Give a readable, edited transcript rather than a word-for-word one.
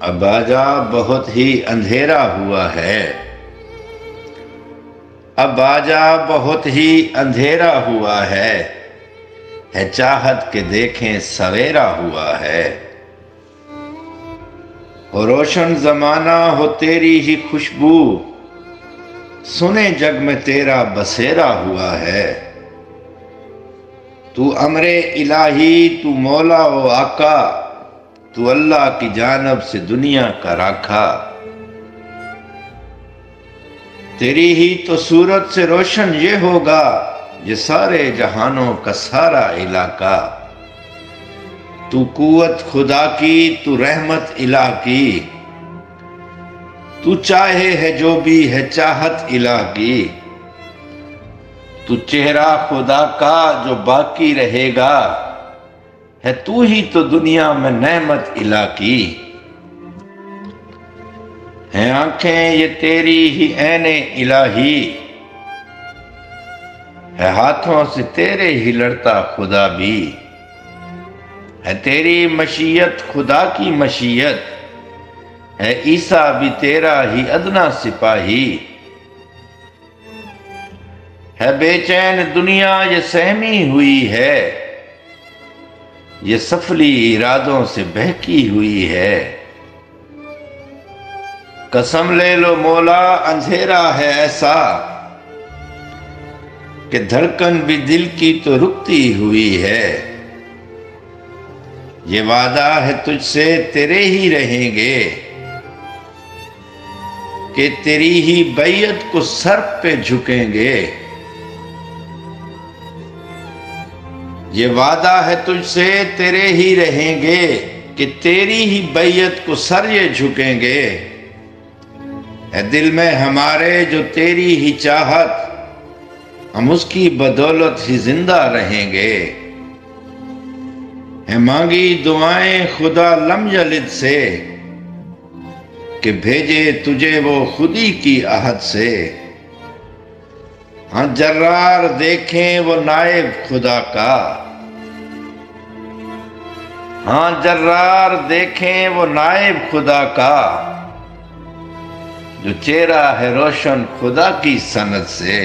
अब आजा बहुत ही अंधेरा हुआ है। अब आजा बहुत ही अंधेरा हुआ है चाहत के देखें सवेरा हुआ है। हो रोशन जमाना हो तेरी ही खुशबू, सुने जग में तेरा बसेरा हुआ है। तू अमरे इलाही, तू मौला ओ आका, तू अल्लाह की जानब से दुनिया का राखा। तेरी ही तो सूरत से रोशन ये होगा, ये सारे जहानों का सारा इलाका। तू कुव्वत खुदा की, तू रहमत इलाह की, तू चाहे है जो भी है चाहत इलाह की। तू चेहरा खुदा का जो बाकी रहेगा, है तू ही तो दुनिया में नेमत इलाह की। है आंखें ये तेरी ही ऐने इलाही, है हाथों से तेरे ही लड़ता खुदा भी। है तेरी मशीयत खुदा की मशीयत, है ईसा भी तेरा ही अदना सिपाही। है बेचैन दुनिया ये सहमी हुई है, ये सफली इरादों से बहकी हुई है। कसम ले लो मौला अंधेरा है ऐसा, कि धड़कन भी दिल की तो रुकती हुई है। ये वादा है तुझसे तेरे ही रहेंगे, कि तेरी ही बैयत को सर पे झुकेंगे। ये वादा है तुझसे तेरे ही रहेंगे, कि तेरी ही बैयत को सर ये झुकेंगे। है दिल में हमारे जो तेरी ही चाहत, हम उसकी बदौलत ही जिंदा रहेंगे। है मांगी दुआएं खुदा लम यलिद से, कि भेजे तुझे वो खुदी की आहद से। हाँ जर्रार देखें वो नायब खुदा का, हाँ जर्रार देखें वो नायब खुदा का, जो चेहरा है रोशन खुदा की सनत से।